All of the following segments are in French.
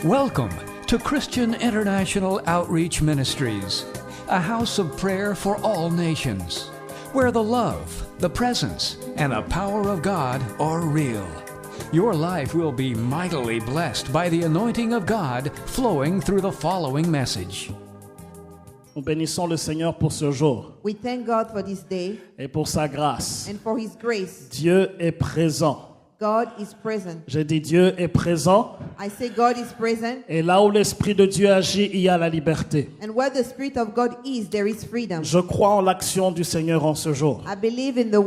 Welcome to Christian International Outreach Ministries, a house of prayer for all nations, where the love, the presence, and the power of God are real. Your life will be mightily blessed by the anointing of God flowing through the following message. Nous bénissons le Seigneur pour ce jour We thank God for this day et pour sa grâce. and for His grace. Dieu est présent. God is present. J'ai dit Dieu est présent I say God is present, et là où l'Esprit de Dieu agit, il y a la liberté. and where the Spirit of God is, there is freedom. Je crois en l'action du Seigneur en ce jour. I believe in the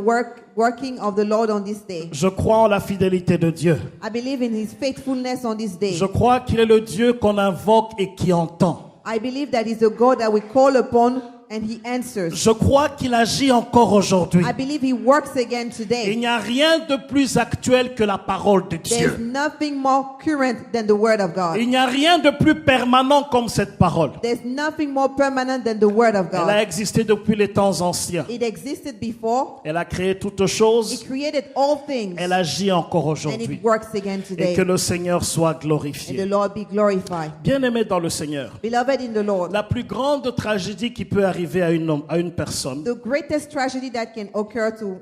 working of the Lord on this day. Je crois en la fidélité de Dieu. I believe in His faithfulness on this day. Je crois qu'il est le Dieu qu'on invoque et qui entend. I believe that He's a God that we call upon and He answers. Je crois qu'il agit encore aujourd'hui. I believe He works again Il today. n'y a rien de plus actuel que la parole de There's Dieu. nothing more current than the Word of God. Il n'y a rien de plus permanent comme cette parole. There's nothing more permanent than the Word of Elle a God. existé depuis les temps anciens. It existed before. Elle a créé toutes He choses. created all things. Elle agit encore And aujourd'hui. it works again Et today. que le Seigneur soit And the glorifié. Lord be glorified. Bien-aimé dans le Seigneur, Beloved in the Lord, la plus grande tragédie qui peut arriver à une personne the greatest tragedy that can occur to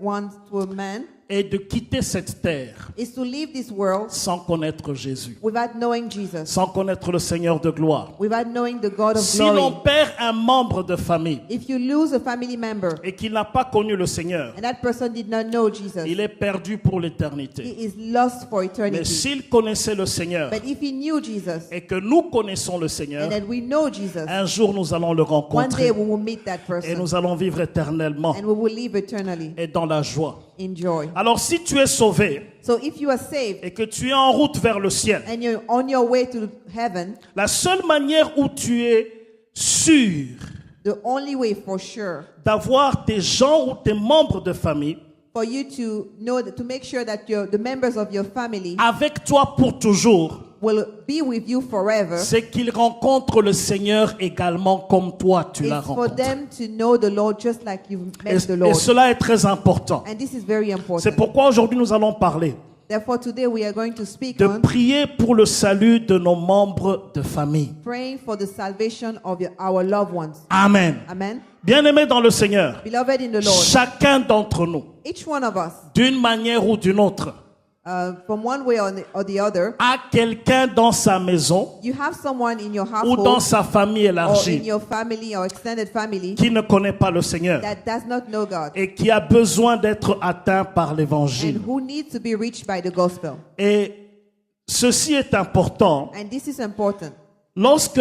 a man est de quitter cette terre is to leave this world sans connaître Jésus, without knowing Jesus, sans connaître le Seigneur de gloire. without knowing the God of Si l'on glory. perd un membre de famille If you lose a family member et qu'il n'a pas connu le Seigneur, and that person did not know Jesus, il est perdu pour he l'éternité. is lost for Mais eternity. s'il connaissait le Seigneur But if he knew Jesus et que nous connaissons le Seigneur, and that we know Jesus, un jour nous allons le one rencontrer day we will meet that et person nous allons vivre éternellement and we will live eternally et dans la joie. in joy. Alors si tu es sauvé So if you are saved et que tu es en route vers le ciel, and you're on your way to heaven, la seule manière où tu es sûr the only way for sure d'avoir tes gens ou tes membres de famille for you to know that, to make sure that the members of your family avec toi pour toujours, will be with you forever, c'est qu'ils rencontrent le Seigneur également comme toi tu l'as is for rencontré. them to know the Lord just like you've met the Et Lord. cela est très important. And this is very C'est important. pourquoi aujourd'hui nous allons parler Therefore, today we are going to speak de on prier pour le salut de nos membres de famille. praying for the salvation of our loved ones. Amen. Amen. Bien-aimés dans le Seigneur, Beloved in the Lord, chacun d'entre nous, each one of us, d'une manière ou d'une autre, from one way or the other, a quelqu'un dans sa maison you have someone in your ou dans household sa famille or in élargie your family or extended family qui ne connaît pas le Seigneur that does not know God et qui a besoin d'être atteint par and l'évangile. who needs to be reached by the gospel. Et ceci est important. And this is important. Lorsque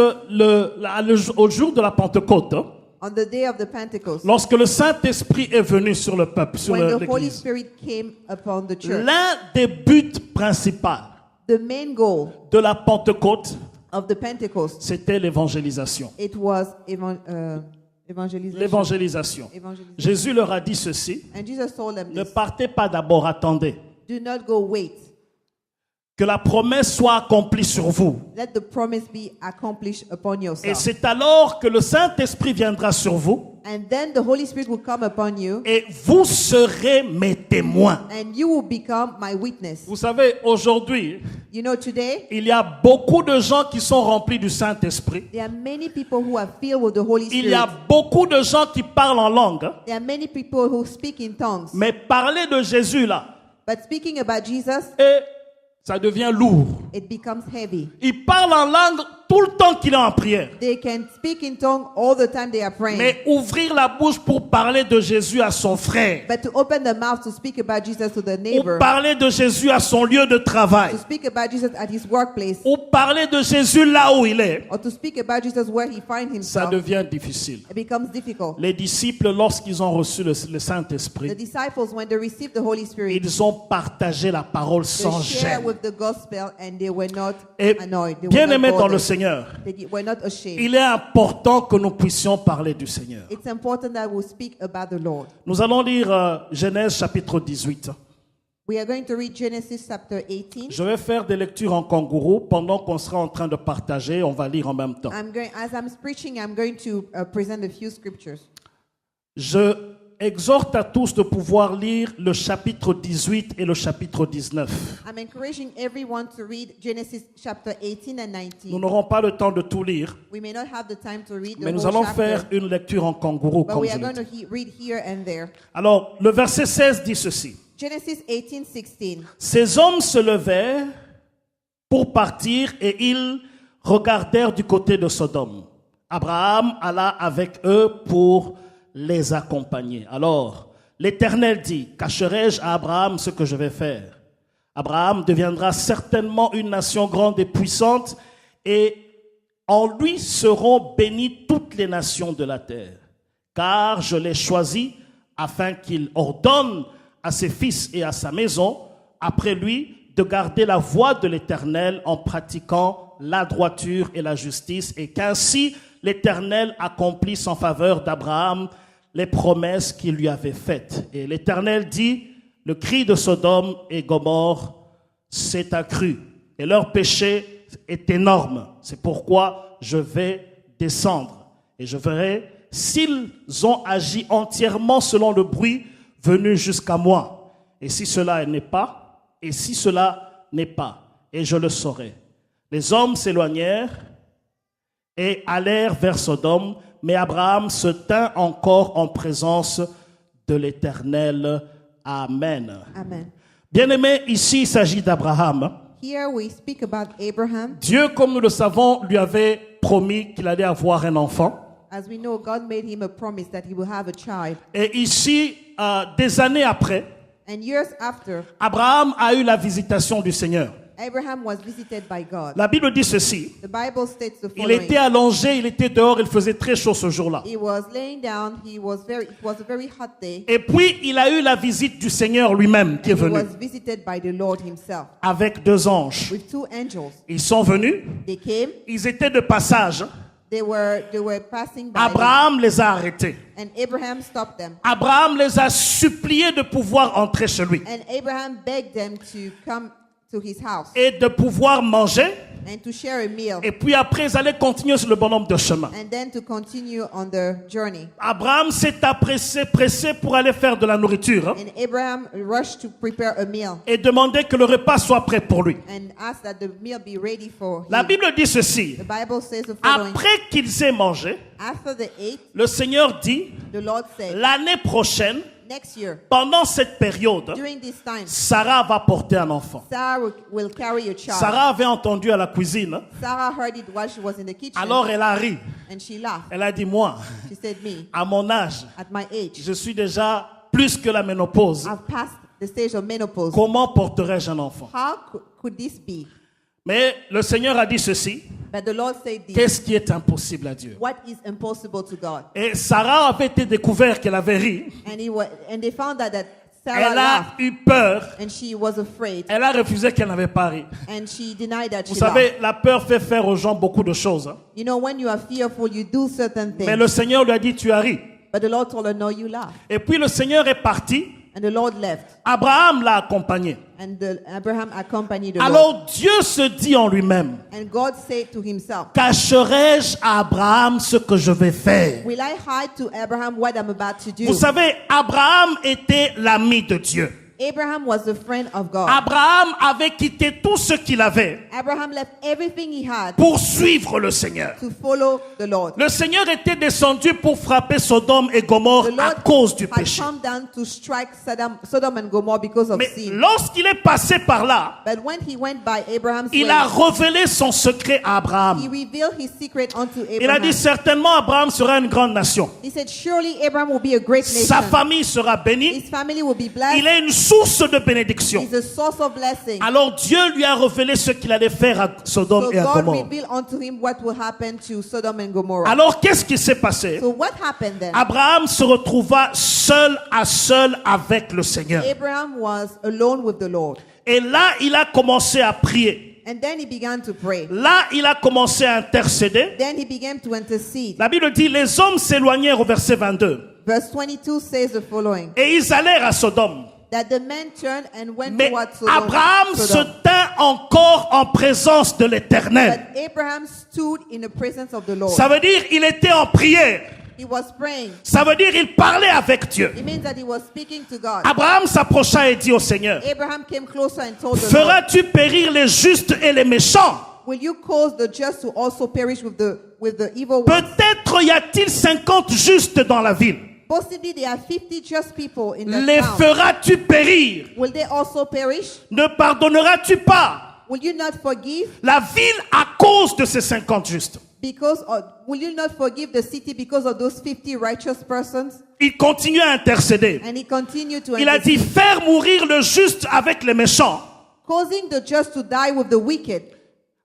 au jour de la Pentecôte, On the day of the Pentecost, lorsque le Saint-Esprit est venu sur le peuple, sur when the Holy l'Église, Spirit came upon the church, l'un des buts principaux the main goal de la Pentecôte, of the Pentecost, c'était l'évangélisation. it was evangelization. L'évangélisation. Evangelisation. Jésus leur a dit ceci: And Jesus told them ne this, partez pas d'abord, attendez do not go wait. que la promesse soit accomplie sur vous. Let the promise be accomplished upon Et yourself. c'est alors que le Saint-Esprit viendra sur vous And then the Holy Spirit will come upon you et vous serez mes témoins. and you will become my witness. Vous savez, aujourd'hui, You know, today, il y a beaucoup de gens qui sont remplis du Saint-Esprit. there are many people who are filled with the Holy Il y a Spirit. beaucoup de gens qui parlent en langue. There are many people who speak in tongues. Mais parler de Jésus là, But speaking about Jesus, et ça devient lourd. it becomes heavy. Il parle en langue tout le temps qu'il est en prière. They can speak in tongue all the time they are praying. Mais ouvrir la bouche pour parler de Jésus à son frère, But to open the mouth to speak about Jesus to the ou neighbor, parler de Jésus à son lieu de travail, to speak about Jesus at his workplace, ou parler de Jésus là où il est, or to speak about Jesus where he finds ça himself, devient difficile. it becomes difficult. Les disciples, lorsqu'ils ont reçu le The Saint-Esprit, disciples, when they received the Holy Spirit, ils ont partagé la parole they sans shared gêne. with the gospel and they were not Et annoyed. They bien were aimés not dans le bothered. Seigneur, They were not ashamed. il est important que nous puissions parler du Seigneur. It's important that we speak about the Lord. Nous allons lire Genèse chapitre 18. We are going to read Genesis chapter 18. Je vais faire des lectures en kangourou pendant qu'on sera en train de partager. On va lire en même temps. As I'm preaching, I'm going to present a few scriptures. Je exhorte à tous de pouvoir lire le chapitre 18 et le chapitre 19. I'm encouraging everyone to read Genesis chapter 18 and Nous 19. n'aurons pas le temps de tout lire, We may not have the time to read the mais nous whole allons chapter, faire une lecture en kangourou, but comme we je are l'ai going dit. to read here and there. Alors, le verset 16 dit ceci. Genesis 18:16. Ces hommes se levèrent pour partir et ils regardèrent du côté de Sodome. Abraham alla avec eux pour les accompagner. Alors, l'Éternel dit, cacherai-je à Abraham ce que je vais faire? Abraham deviendra certainement une nation grande et puissante et en lui seront bénies toutes les nations de la terre. Car je l'ai choisi afin qu'il ordonne à ses fils et à sa maison, après lui, de garder la voie de l'Éternel en pratiquant la droiture et la justice, et qu'ainsi l'Éternel accomplisse en faveur d'Abraham les promesses qu'il lui avait faites. Et l'Éternel dit, le cri de Sodome et Gomorrhe s'est accru, et leur péché est énorme. C'est pourquoi je vais descendre, et je verrai s'ils ont agi entièrement selon le bruit venu jusqu'à moi. Et si cela n'est pas, et je le saurai. Les hommes s'éloignèrent et allèrent vers Sodome, mais Abraham se tint encore en présence de l'Éternel. Amen. Amen. Bien-aimé, ici il s'agit d'Abraham. Here we speak about Abraham. Dieu, comme nous le savons, lui avait promis qu'il allait avoir un enfant. As we know, God made him a promise that he will have a child. Et ici, des années après, And years after, Abraham a eu la visitation du Seigneur. Abraham was visited by God. La Bible dit ceci. The Bible states the Il following. était allongé, il était dehors, il faisait très chaud ce jour-là. He was laying down. It was a very hot day. Et puis, il a eu la visite du Seigneur lui-même qui est And he venu was visited by the Lord himself avec 2 anges. with 2 angels. Ils sont venus, They came. ils étaient de passage. They were passing by. Abraham les a arrêtés. And Abraham stopped them. Abraham les a suppliés de pouvoir entrer chez lui And Abraham begged them to come to his house et de pouvoir manger. and to share a meal Et puis après, ils allaient continuer sur le bonhomme de chemin. and then to continue on the journey. Abraham s'est pressé pour aller faire de la nourriture, hein, And Abraham rushed to prepare a meal et demandait que le repas soit prêt pour lui. and asked that the meal be ready for La him. Bible dit ceci. The Bible says the following. Après qu'ils aient mangé, After they ate, le Seigneur dit, the Lord said, l'année prochaine, next year, pendant cette période, during this time, Sarah va porter un enfant. Sarah will carry a child. Sarah avait entendu à la cuisine, hein. Sarah heard it while she was in the kitchen, Alors elle a ri. and she laughed. Elle a dit, moi, She said, me, à mon âge, at my age, je suis déjà plus que la ménopause. I've passed the stage of menopause. Comment porterai-je un enfant? How could this be? Mais le Seigneur a dit ceci. But the Lord said this. Qu'est-ce qui est impossible à Dieu? What is impossible to God? Et Sarah avait été découverte qu'elle avait ri. And they found out that Sarah Elle a laughed, eu peur. and she was afraid, Elle a refusé qu'elle n'avait pas ri. and she denied that Vous she laughed. savez, la peur fait faire aux gens beaucoup de choses, hein. You know, when you are fearful, you do certain Mais things. le Seigneur lui a dit, tu as ri. But the Lord told her, no, you laughed. Et puis le Seigneur est parti. And the Lord left. Abraham l'a accompagné. And Abraham accompanied the Lord. Alors Dieu se dit en lui-même, And God said to himself, cacherai-je à Abraham ce que je vais faire? will I hide to Abraham what I'm about to do? Vous savez, Abraham était l'ami de Dieu. Abraham was a friend of God. Abraham avait quitté tout ce qu'il avait Abraham left everything he had pour suivre le Seigneur. to follow the Lord. Le Seigneur était descendu pour frapper Sodome et Gomorre The à Lord cause du had péché. come down to strike Sodom and Gomorrah because of Mais sin. lorsqu'il est passé par là, But when he went by Abraham's il way, a révélé son secret à he Abraham. revealed his secret unto Il a Abraham. dit certainement Abraham sera une grande nation. He said, surely Abraham will be a great Sa nation. famille sera bénie. His family will be Il blessed. est une source de bénédiction. He's a source of blessing. Alors Dieu lui a révélé ce qu'il allait faire à Sodome So et à God Gomorre. revealed unto him what will happen to Sodom and Gomorrah. Alors qu'est-ce qui s'est passé? So what happened then? Abraham se retrouva seul à seul avec le Seigneur. Abraham was alone with the Lord. Et là, il a commencé à prier. And then he began to pray. Là, il a commencé à intercéder. Then he began to intercede. La Bible dit, les hommes s'éloignèrent au verset 22. Verse 22 says the following. Et ils allèrent à Sodome. That the men turned and went Mais towards Sodom. Abraham se Sodom. tint encore en présence de l'Éternel. But Abraham stood in the presence of the Lord. Ça veut dire, il était en prière. He was praying. Ça veut dire il parlait avec Dieu. It means that he was speaking to God. Abraham s'approcha et dit au Seigneur, Abraham came closer and told the Lord, feras-tu périr les justes et les méchants? will you cause the just to also perish with the evil ones? Peut-être y a-t-il 50 justes dans la ville. Possibly there are 50 just people in the Les town. feras-tu périr? Will they also perish? Ne pardonneras-tu pas Will you not forgive? la ville à cause de ces 50 justes? Will you not forgive the city because of those 50 righteous persons? Il continue à intercéder. And he continued to Il a dit, intercede, faire mourir le juste avec les méchants, causing the just to die with the wicked,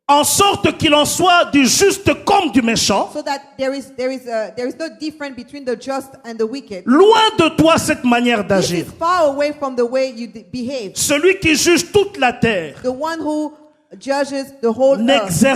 en sorte qu'il en soit du juste comme du méchant. so that there is no difference between the just and the wicked. Loin de toi cette manière This d'agir. is far away from the way you behave. Celui qui juge toute la terre, The one who judges the whole earth.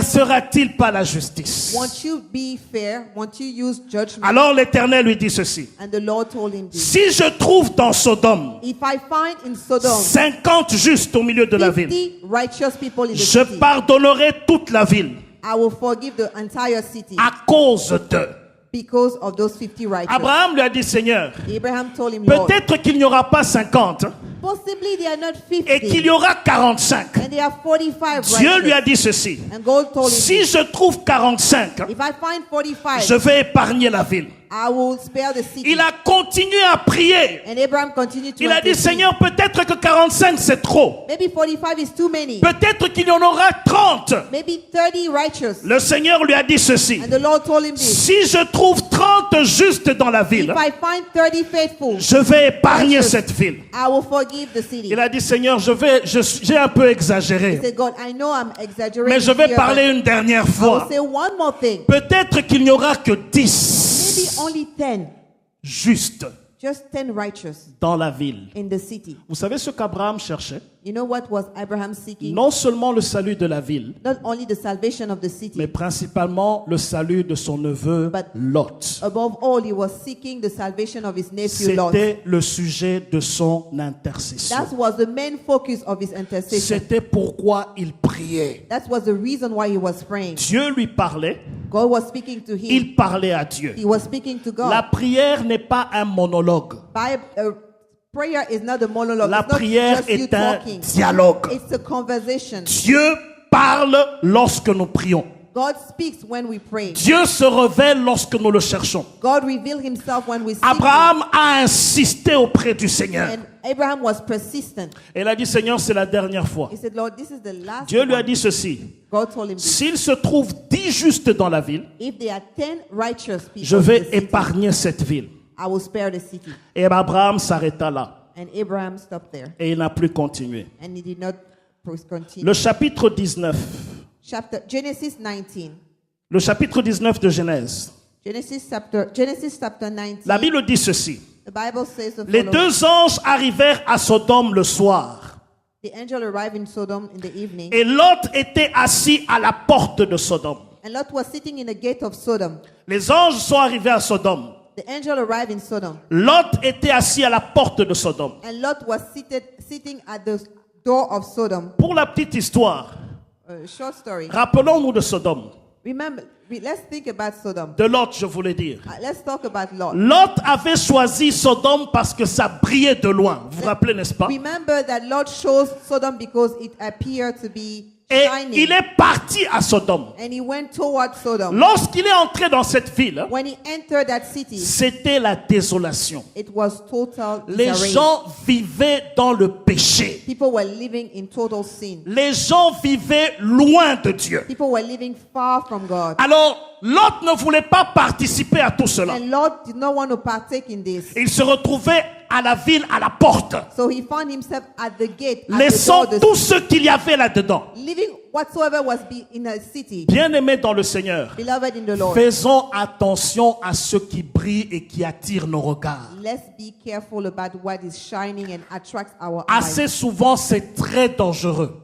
n'exercera-t-il pas la justice? Won't you be fair? Won't you use judgment? Alors l'Éternel lui dit ceci. And the Lord told him this. Si je trouve dans Sodome If I find in Sodom 50 justes au milieu de la ville, 50 righteous people in the je city, pardonnerai toute la ville I will forgive the entire city à cause d'eux. because of those 50 righteous. Abraham lui a dit, Seigneur, Abraham told him, Lord, peut-être qu'il n'y aura pas 50 possibly they are not et qu'il 50 y aura 45. and they are 45 Dieu lui a righteous. dit ceci. And God told him, Si je trouve 45, if I find 45, je vais épargner la ville. I will spare the city. Il a continué à prier. And Abraham continued to Il a dit, intercede. Seigneur, peut-être que 45 c'est trop. Maybe 45 is too many. Peut-être qu'il y en aura 30. Maybe 30 righteous. Le Seigneur lui a dit ceci. And the Lord told him this. Si je trouve 30 justes dans la If ville, I find 30 faithful, je vais épargner righteous, cette ville. I will forgive the city. Il a dit, Seigneur, j'ai un peu He exagéré, said, God, I know I'm exaggerating mais je vais here, parler but une dernière I will fois. say one more thing. Peut-être qu'il n'y aura que Maybe 10 only 10, justes just 10 righteous dans la ville. in the city. Vous savez ce qu'Abraham cherchait? You know what was Abraham seeking? Non seulement le salut de la ville, Not only the salvation of the city, mais principalement le salut de son neveu But- Lot. above all, he was seeking the salvation of his nephew Lot. C'était le sujet de son intercession. That was the main focus of his intercession. C'était pourquoi il priait. That was the reason why he was praying. Dieu lui parlait, God was speaking to him. il parlait à Dieu. He was speaking to God. La prière n'est pas un monologue. Prayer is not a monologue. La It's not prière just you est un talking. dialogue. It's a conversation. Dieu parle lorsque nous prions. God speaks when we pray. Dieu se révèle lorsque nous le cherchons. God revealed himself when we seek Abraham a insisté auprès du him. Seigneur. And Abraham was persistent. Et il a dit, Seigneur, c'est la dernière fois. He said, Lord, this is the last Dieu lui a one. dit ceci. God told him this. S'il se trouve 10 justes dans la ville, If there are 10 righteous people je in vais the city, épargner cette ville. I will spare the city. Et Abraham s'arrêta là. And Abraham stopped there. Et il n'a plus continué. And he did not continue. Le chapitre 19. Genesis 19. Le chapitre 19 de Genèse. Genesis chapter 19. La Bible dit ceci. The Bible says the Les following. deux anges arrivèrent à Sodome le soir. The angel arrived in Sodom in the evening. Et Lot était assis à la porte de Sodome. And Lot was sitting in the gate of Sodom. Les anges sont arrivés à Sodome. The angel arrived in Sodom. Lot était assis à la porte de Sodome. And Lot was sitting at the door of Sodom. Pour la petite histoire, Short story. rappelons-nous de Sodome. Remember, let's think about Sodom. De Lot, je voulais dire. Let's talk about Lot. Lot avait choisi Sodome parce que ça brillait de loin. Vous vous rappelez, n'est-ce pas? Remember that Lot chose Sodom because it appeared to be Et shining. il est parti à Sodome. And he went toward Sodom. Lorsqu'il est entré dans cette ville, When he entered that city, c'était la désolation. it was total Les disarray. gens vivaient dans le péché. People were living in total sin. Les gens vivaient loin de Dieu. People were living far from God. Alors, Lot ne voulait pas participer à tout cela. And Lot did not want to partake in this. Il se retrouvait à la ville, à la porte, So he found himself at the gate, at laissant the door, tout ce qu'il y avait là-dedans. living whatsoever was in a city. Bien-aimés dans le Seigneur, Beloved in the Lord, faisons attention à ce qui brille et qui attire nos regards. let's be careful about what is shining and attracts our eyes. Assez souvent, c'est très dangereux.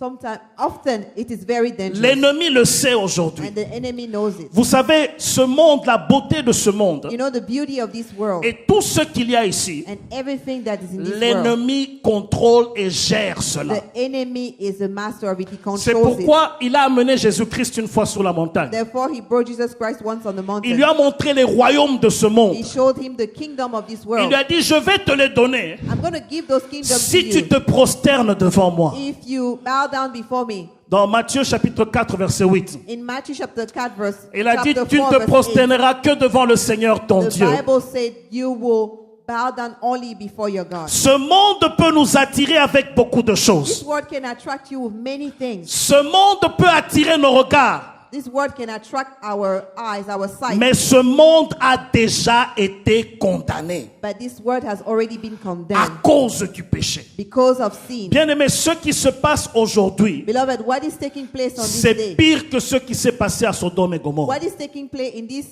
Often it is very dangerous. L'ennemi le sait aujourd'hui. And the enemy knows it. Vous savez, ce monde, la beauté de ce monde, You know the beauty of this world et tout ce qu'il y a ici, and everything that is in this world. l'ennemi contrôle et gère cela. The enemy is the master of it. He C'est controls pourquoi il a amené Jésus-Christ une fois sur la montagne. it. Therefore, he brought Jesus Christ once on the Il mountain. lui a montré les royaumes de ce monde. He showed him the kingdom of this Il world. lui a dit, je vais te les donner I'm going to give those kingdoms si to tu you te prosternes devant moi. if you bow down before me. Dans Matthieu chapitre 4 verset 8. In Matthew chapter 4 verse Il a dit, chapter tu 4, ne te verse 8, prosterneras que devant le Seigneur ton the Dieu. Bible said you will bow down only before your God. Ce monde peut nous attirer avec beaucoup de This choses. word can attract you with many things. Ce monde peut attirer nos regards. This word can attract our eyes, our sight. Mais ce monde a déjà été condamné But this word has already been à condemned cause du péché. because of sin. Bien-aimés, ce qui se passe aujourd'hui, Beloved, what is taking place on this c'est day? pire que ce qui s'est passé à Sodome et Gomorrhe. What is taking place in this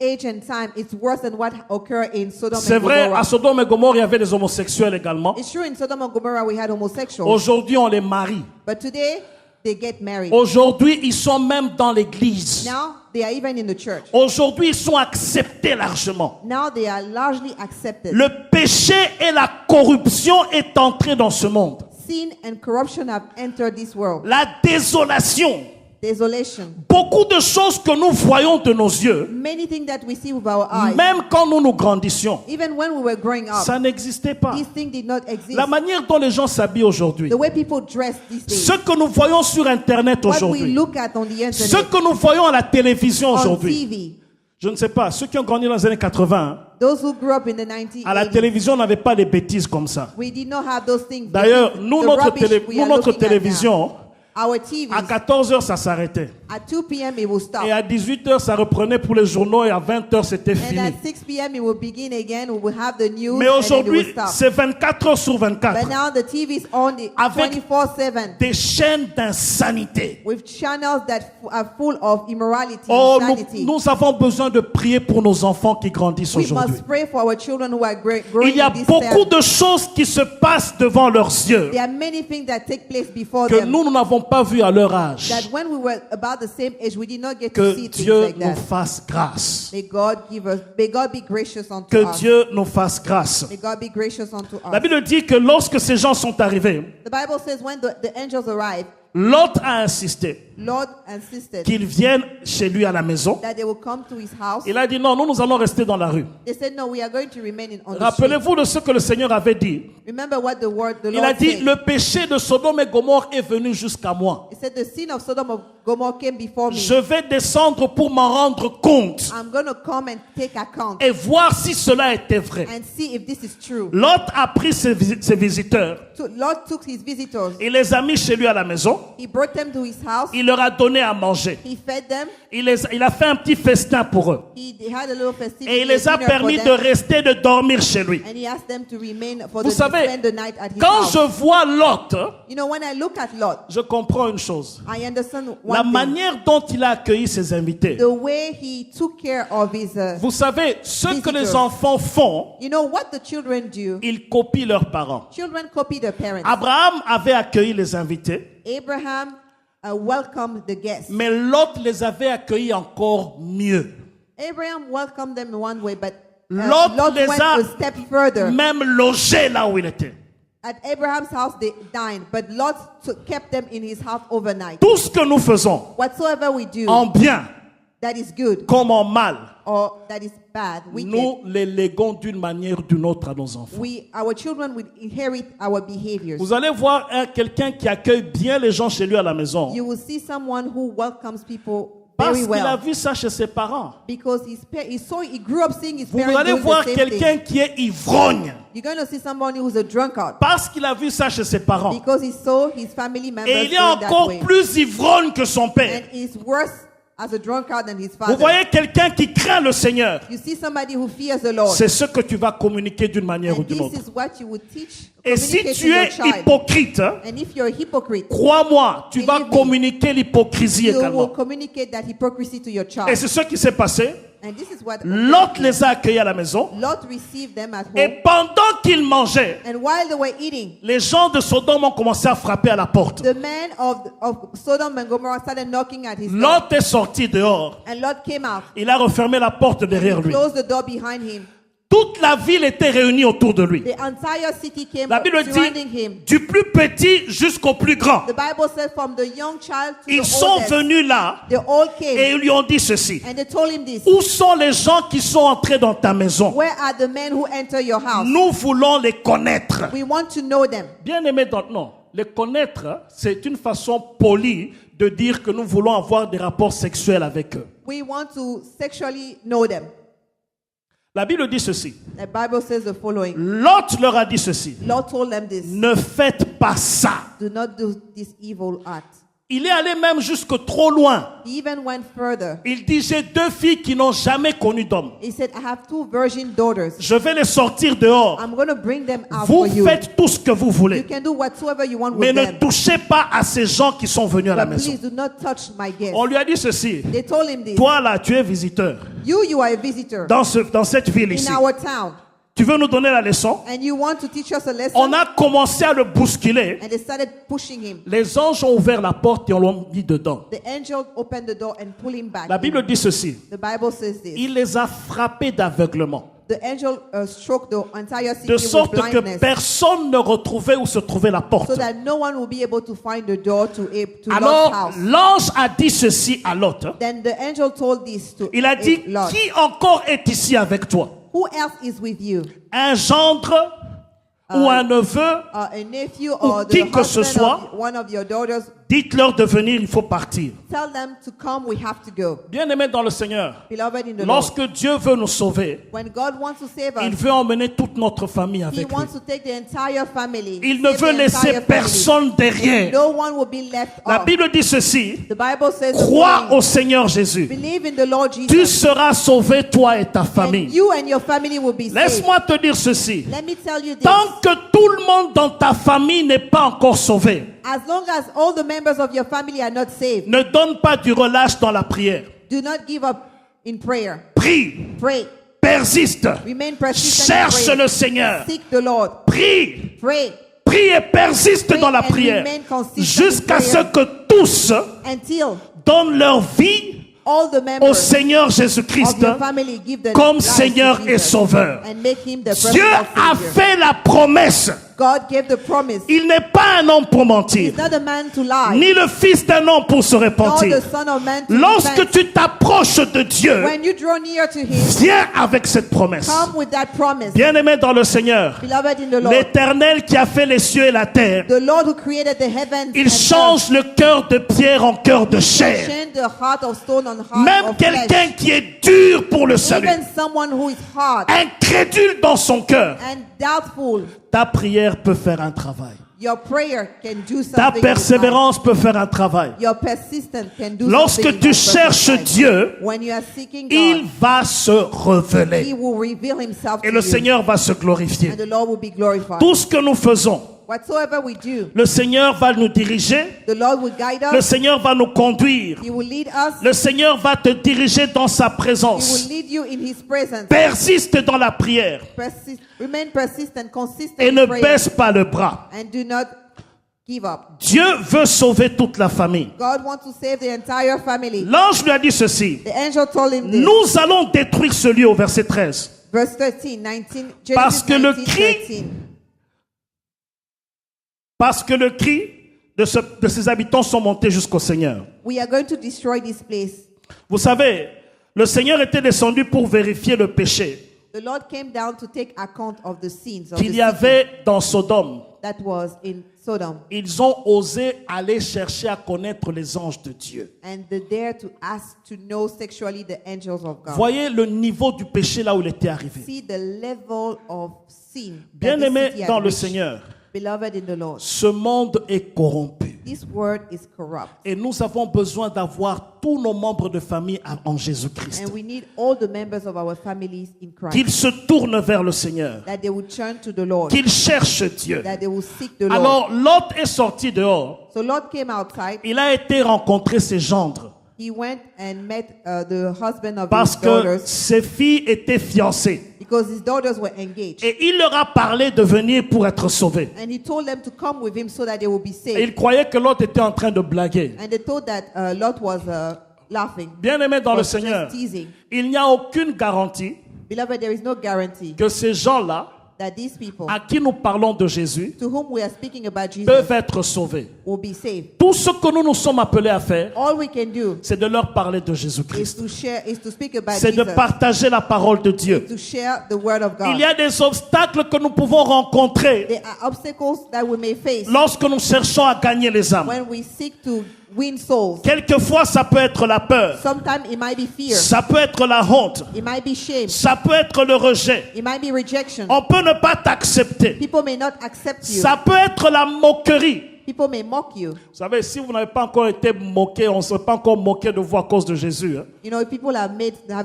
age and time? It's worse than what occurred in Sodom C'est and vrai, Gomorrah. à Sodome et Gomorrhe, il y avait des homosexuels également. It's true in Sodom and Gomorrah we had homosexuals, Aujourd'hui, on les marie. but today they get married. Aujourd'hui, ils sont même dans l'église. Now they are even in the church. Aujourd'hui, ils sont acceptés largement. Now they are largely accepted. Le péché et la corruption est entré dans ce monde. Sin and corruption have entered this world. La désolation. Desolation. Beaucoup de choses que nous voyons de nos yeux, Many things that we see with our eyes, même quand nous grandissions, even when we were growing up, ça n'existait pas. these things did not exist. La manière dont les gens s'habillent aujourd'hui, The way people dress these days, ce que nous voyons sur Internet what we aujourd'hui, look at on the ce internet, que nous voyons à la télévision on aujourd'hui, TV, je ne sais pas, ceux qui ont grandi dans les années 80, those who grew up in the à la 1980s, télévision, on n'avait pas les bêtises comme ça. we did not have those things. D'ailleurs, The nous, rubbish we are notre looking at télévision, now. Our TVs, à 14h, ça s'arrêtait. at 2 p.m. it will stop. Et à 18h, ça reprenait pour les journaux et à 20h, c'était And fini. at 6 p.m. it will begin again. We will have the news Mais and then it will aujourd'hui, stop. c'est 24 heures sur 24. But now the TV is on Avec 24/7 des chaînes d'insanité. with channels that are full of immorality, Oh, insanity. nous avons besoin de prier pour nos enfants qui grandissent We aujourd'hui. must pray for our children who are growing Il y a in this beaucoup time. de choses qui se passent devant leurs yeux There are many things that take place before que them nous n'avons pas vues à leur âge. that when we were about the same age, we did not get to Que see things Dieu like nous that. fasse grâce. May God be gracious unto Que us. Dieu nous fasse grâce. May God be gracious unto La us. Bible dit que lorsque ces gens sont arrivés, The Bible says when the angels arrived, Lot a insisté Lord insisted qu'ils viennent chez lui à la maison. that they will come to his house. Il a dit non, nous allons rester dans la rue. They said, no, we are going to remain on the street. Rappelez-vous de ce que le Seigneur avait dit. Remember what the Il Lord a dit, said. le péché de Sodome et Gomorre est venu jusqu'à moi. He said, the sin of Sodom and Gomorrah came before me. Je vais descendre pour m'en rendre compte I'm going to come and take account et voir si cela était vrai. and see if this is true. Lot a pris ses visiteurs, Lord took his visitors. il les a mis chez lui à la maison, He brought them to his house. il leur a donné à manger. He fed them. Il a fait un petit festin pour eux. He had a little festivity. Et il les a dinner for permis them, de rester, de dormir chez lui. and he asked them to remain Vous to savez, spend the night at his quand house. je vois Lot, You know, when I look at Lot, je comprends une chose. I understand La one thing. manière dont il a accueilli ses invités. The way he took care of his Vous savez, ce que les visitors. enfants font, You know what the children do? ils copient leurs parents. Children copy their parents. Abraham avait accueilli les invités, Abraham welcomed the guests. mais Lot les avait accueillis encore mieux. Abraham welcomed them in one way, but Lot Lot les went a a step further. même logés là où il était. At Abraham's house, they dined, but Lot kept them in his house overnight. Tout ce que nous faisons, Whatsoever we do en bien that is good comme en mal, or that is bad, wicked, nous les léguons d'une manière ou d'une autre à nos enfants. our children will inherit our behaviors. Vous allez voir quelqu'un qui accueille bien les gens chez lui à la maison, You will see someone who welcomes people parce very qu'il a well vu ça chez ses parents. because he grew up seeing his Vous parents allez doing voir the same quelqu'un thing. qui est ivrogne, You're going to see somebody who's a drunkard parce qu'il a vu ça chez ses parents. because he saw his family members Et il est going that encore way. plus ivrogne que son père. And is worse as a drunkard than his Vous father. voyez quelqu'un qui craint le Seigneur. You see somebody who fears the Lord. C'est ce que tu vas communiquer d'une manière ou And d'une this autre. is what you would teach, Et si communicate to tu your es child. hypocrite, And if you're a hypocrite, crois-moi, tu vas Believe me. communiquer l'hypocrisie you will également. communicate that hypocrisy to your Et child. c'est ce qui s'est passé. And this is what Lot les a accueillis à la maison. Lot received them at home. Et pendant qu'ils mangeaient, And while they were eating, les gens de Sodome ont commencé à frapper à la porte. the men of Sodom and Gomorrah started knocking at his door. Lot est sorti dehors. And Lot came out. Il a refermé la porte derrière lui. Closed the door behind him. Toute la ville était réunie autour de lui. The entire city came La Bible surrounding dit him. du plus petit jusqu'au plus grand. The Bible says from the young child to Ils the sont oldest, venus là they all et came. ils lui ont dit ceci. And they told him this. Où sont les gens qui sont entrés dans ta maison? Where are the men who enter your house? Nous voulons les connaître. We want to know them. Bien aimé, non. Les connaître, c'est une façon polie de dire que nous voulons avoir des rapports sexuels avec eux. We want to sexually know them. La Bible dit ceci. The Bible says the following. Lot leur a dit ceci. Lord told them this. Ne faites pas ça. Do not do this evil act. Il est allé même jusque trop loin. He even went further. Il dit, j'ai 2 filles qui n'ont jamais connu d'homme. He said, I have 2 virgin daughters. Je vais les sortir dehors. I'm going to bring them out Vous for you. faites tout ce que vous You voulez. can do whatsoever you want Mais with ne them. touchez pas à ces gens qui sont venus à la But maison. please do not touch my guests. On lui a dit ceci. They told him this. Toi là, tu es visiteur. You are a visitor Dans cette ville ici. in our town. Tu veux nous donner la leçon? And you want to teach us a lesson? On a commencé à le bousculer. And they started pushing him. Les anges ont ouvert la porte et on l'a mis dedans. The angel opened the door and pulled him back. La Bible dit ceci. The Bible says this. Il les a frappés d'aveuglement. The angel struck the entire city De with sorte que blindness, personne ne retrouvait où se trouvait la porte. so that no one will be able to find the door to Lot's Alors, house. l'ange a dit ceci à Lot. Then the angel told this to Il a dit, Lot. qui encore est ici avec toi? Who else is with you? Un gendre ou un neveu? A nephew or qui the que ce husband soit. of one of your daughters? Dites-leur de venir, il faut partir. Tell them to come, we have to go. Bien-aimés dans le Seigneur, Beloved in the Lord, lorsque Dieu veut nous sauver, when God wants to save il us, veut emmener toute notre famille He avec lui. wants to take the entire family. Il ne save veut the laisser entire family. personne derrière. No one will be left La off. Bible dit ceci, The Bible says, the crois following, au Seigneur Jésus. believe in the Lord Tu Jesus, seras sauvé, toi et ta and famille. you and your family will be saved. Laisse-moi te dire ceci. Let me tell you this. Tant que tout le monde dans ta famille n'est pas encore sauvé, As long as all the members of your family are not saved, ne donne pas du relâche dans la prière. do not give up in prayer. Prie, Pray. persiste, Remain persistent in cherche prayer. le Seigneur. Seek the Lord. Prie, Pray prie et persiste Pray dans la and prière remain consistent jusqu'à in ce prayer. que tous until donnent leur vie all the au members Seigneur of Jésus-Christ your family give the comme lives to Seigneur et Jesus Sauveur. and make him the Dieu personal a Savior. fait la promesse. God gave the promise. Il n'est pas un homme pour mentir, He's not a man to lie, ni le fils d'un homme pour se nor repentir. the son of man to Lorsque repent. tu t'approches de Dieu, When you draw near to him, viens avec cette promesse. come with that promise. Bien-aimé dans le Seigneur, Beloved in the Lord, l'Éternel qui a fait les cieux et la terre, the Lord who created the heavens il and change le cœur de pierre en cœur de earth, chair. change the heart of stone on heart Même of quelqu'un flesh. qui est dur pour le salut, Even someone who is hard incrédule dans son cœur, and doubtful, ta prière peut faire un travail. your prayer can do Ta something. in life. persévérance peut faire un travail. Your persistence can do Lorsque something in tu that person's cherches life. Dieu, When you are seeking il God, va se He révéler will reveal Himself et to le you, Seigneur va se glorifier. and the Lord will be glorified. Tout ce que nous faisons, Whatsoever we do, le Seigneur va nous diriger, the Lord will guide le us. Seigneur va nous conduire, He will lead us. le Seigneur va te diriger dans sa He will présence. lead you in His presence. Persiste dans la prière Remain persistent, consistent et in ne prayer, baisse pas le bras. and do not give up. Dieu veut sauver toute la famille. God wants to save the entire family. L'ange lui a dit ceci, The angel told him this. nous allons détruire ce lieu au verset 13. Verse 13, 19, Parce Genesis que le 19, cri 13. Parce que le cri de ses habitants sont montés jusqu'au Seigneur. We are going to destroy this place. Vous savez, le Seigneur était descendu pour vérifier le péché The Lord came down to take account of the sins of qu'il the y avait dans Sodome. that was in Sodom, Ils ont osé aller chercher à connaître les anges de Dieu. and they dare to ask to know sexually the angels of God. Voyez le niveau du péché là où il était arrivé. See the level of sin. that this Bien-aimé city had dans le reached. Seigneur, Beloved in the Lord, ce monde est corrompu. this world is corrupt, Et nous avons besoin d'avoir tous nos membres de famille en Jésus-Christ. and we need all the members of our families in Christ, Qu'ils se tournent vers le Seigneur. that they would turn to the Lord, Qu'ils cherchent Dieu. that they will seek the Lord. Alors Lot est sorti dehors. So Lot came outside. Il a été rencontrer ses gendres. he went and met the husband of parce his que daughters ses filles étaient fiancées. because his daughters were engaged. Et il leur a parlé de venir pour être sauvés. And he told them to come with him so that they will be Et saved. ils croyaient que l'autre était en train de blaguer. And they thought that Lot was laughing, Bien-aimés dans le was Seigneur, just teasing. il n'y a aucune garantie Beloved, there is no guarantee que ces gens-là, that these people à qui nous parlons de Jésus, to whom we are speaking about Jesus peuvent être sauvés. will be saved. Tout ce que nous nous sommes appelés à faire, All we can do c'est de leur parler de is Jésus-Christ. to share, is to speak about C'est de Jesus, partager la parole de Dieu. to share the word of Il God. y a des obstacles que nous pouvons rencontrer There are obstacles that we may face lorsque nous cherchons à gagner les âmes. when we seek to win souls. Quelquefois, ça peut être la peur, Sometimes it might be fear, ça peut être la honte, it might be shame, ça peut être le rejet. it might be rejection. On peut ne pas t'accepter. People may not accept you. Ça peut être la moquerie. People may mock you. Vous savez, si vous n'avez pas encore été moqué, on ne s'est pas encore moqué de vous à cause de Jésus. Hein. You know, people have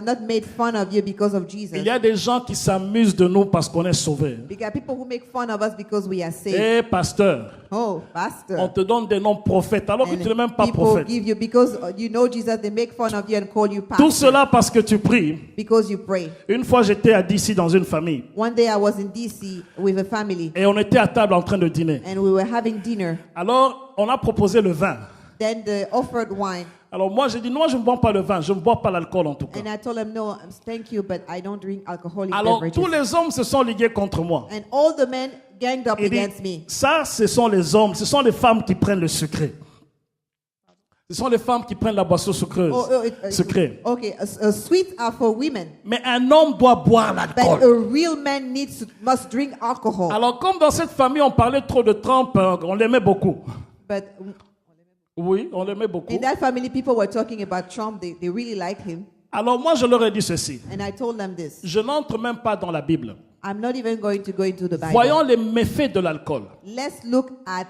not made fun of you because of Jesus. Il y a des gens qui s'amusent de nous parce qu'on est sauvés. We got people who make fun of us because we are saved. Eh, pasteur, Oh, on pastor. te donne des noms prophètes alors que And tu n'es même pas people prophète. give you, because you know Jesus, they make fun of you and call you Tout pastor cela parce que tu pries. because you pray. Une fois, j'étais à DC dans une famille One day I was in DC with a family et on était à table en train de dîner. and we were having dinner. Alors, on a proposé le vin. Then they offered wine. Alors moi, j'ai dit, non, je ne bois pas le vin, je ne bois pas l'alcool en tout cas. And I told them, no, thank you, but I don't drink alcoholic Alors, beverages. tous les hommes se sont ligués contre moi. And all the men ganged up Il dit, against me. ça, ce sont les hommes, ce sont les femmes qui prennent le secret. Ce sont les femmes qui prennent la boisson sucreuse. Secret. Okay, sweets are for women, Mais un homme doit boire but l'alcool. a real man must drink alcohol. Alors, comme dans cette famille, on parlait trop de Trump, on l'aimait beaucoup. But Oui, on l'aimait beaucoup. in that family, people were talking about Trump. They really liked him. Alors, moi, je leur ai dit ceci. And I told them this. Je n'entre même pas dans la Bible. I'm not even going to go into the Bible. Voyons les méfaits de l'alcool. Let's look at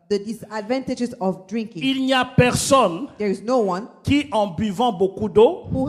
the disadvantages of drinking. Il n'y a personne There is no one qui, en buvant beaucoup d'eau, who,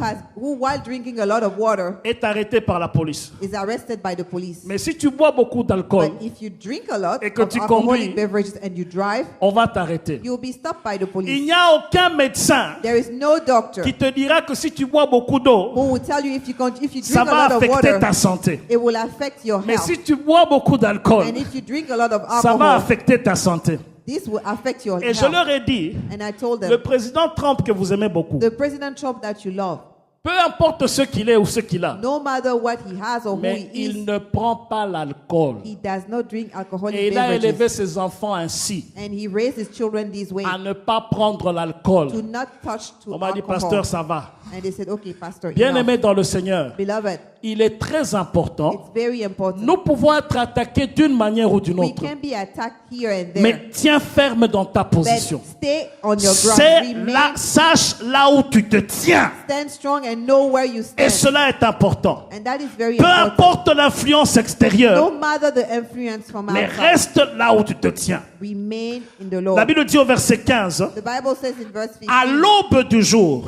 while drinking a lot of water, est arrêté par la police. is arrested by the police. Mais si tu bois beaucoup d'alcool, But if you drink a lot Et que of tu alcoholic conduis, beverages and you drive, on va t'arrêter. you'll be stopped by the Il police. n'y a aucun médecin There is no doctor qui te dira que si tu bois beaucoup d'eau, who will tell you if you ça drink a va lot of affecter water, ta santé. it will affect your Mais health. si tu bois beaucoup d'alcool, And if you drink a lot of ça va alcohol, affecter ta santé. this will affect your Et je health. leur ai dit, And I told le them, président Trump que vous aimez beaucoup, the President Trump that you love, peu importe ce qu'il est ou ce qu'il a, no matter what he has or who mais he il is, ne prend pas l'alcool. he does not drink alcoholic Et il a élevé beverages. ses enfants ainsi, And he raised his children this way, à ne pas prendre l'alcool. to not touch to On m'a dit, alcohol. pasteur, ça va. And they said, okay, pastor, Bien enough. aimé dans le Seigneur, Beloved, il est très important. it's very important. Nous pouvons être attaqués d'une manière ou d'une We autre. can be attacked here and there, Mais tiens ferme dans ta but position. stay on your ground. C'est Remain, là, sache là où tu te tiens. stand strong and know where you Et stand. cela est important. And that is very Peu important. importe l'influence extérieure, No matter the influence from mais outside, reste là où tu te tiens. remain in the La Lord. Bible dit au verset 15, The Bible says in verse 15, à l'aube du jour,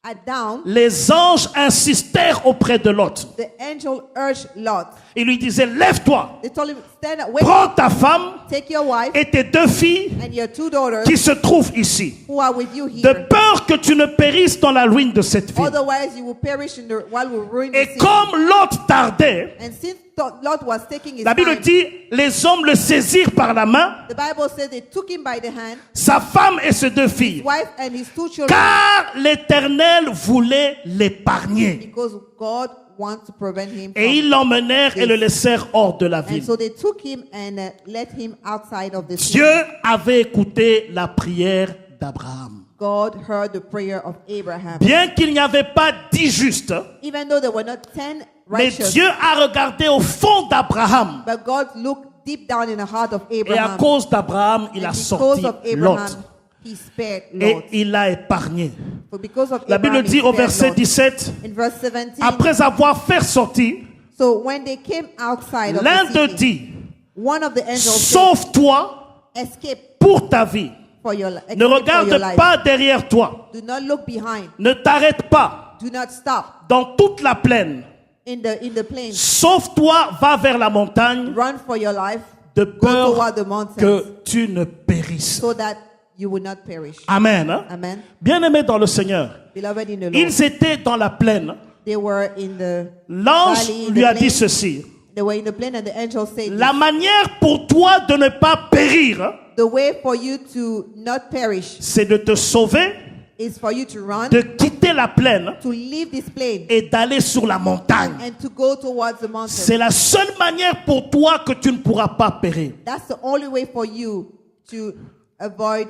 at dawn, les anges insistèrent auprès de Lot. the angel urged Lot. Ils lui disaient, lève-toi, They told him, stand up, wake prends up, ta femme take your wife et tes 2 filles and your 2 daughters qui se trouvent ici, who are with you de here. peur que tu ne périsses dans la ruine de cette ville. Otherwise, you will perish while we ruin the Et city. comme Lot tardait, And since Lot was taking his la Bible time, dit, les hommes le saisirent par la main, the Bible says they took him by the hand, sa femme et ses 2 filles, his wife and his 2 children, car l'Éternel voulait l'épargner. because God wants to prevent him Et from. ils l'emmenèrent et le laissèrent hors de la And ville. so they took him and let him outside of the city. Dieu avait écouté la prière d'Abraham. God heard the prayer of Abraham. Bien qu'il n'y avait pas 10 justes, Even though there were not 10 mais righteous, Dieu a regardé au fond d'Abraham. but God looked deep down in the heart of Et à Abraham. cause d'Abraham, il And a because sorti of Lot. Abraham, he spared Et Lot. il l'a épargné. For because of La Abraham, Bible dit he au spared verset Lot. 17, In verse 17, après avoir fait sortir, so when they came outside of l'un the d'eux city, dit, one of the angels said, sauve-toi escape pour ta vie. for your, Ne escape for your regarde life. pas derrière toi. Do not look behind. Ne t'arrête pas Do not stop dans toute la plaine. in the plains. Sauve-toi, va vers la montagne, Run for your life de toward peur the mountains, que tu ne périsses. so that you will not perish. Amen. Hein? Amen. Bien-aimés dans le Seigneur, Beloved in the Lord, ils étaient dans la plaine. they were in the L'ange valley, in lui the a dit plain. ceci. They were in the plain, and the angel said, La manière pour toi de ne pas périr, hein, the way for you to not perish c'est de te sauver, is for you to run, de quitter la plaine to leave this plain, et d'aller sur la montagne. and to go towards the mountain. C'est la seule manière pour toi que tu ne pourras pas périr. That's the only way for you to avoid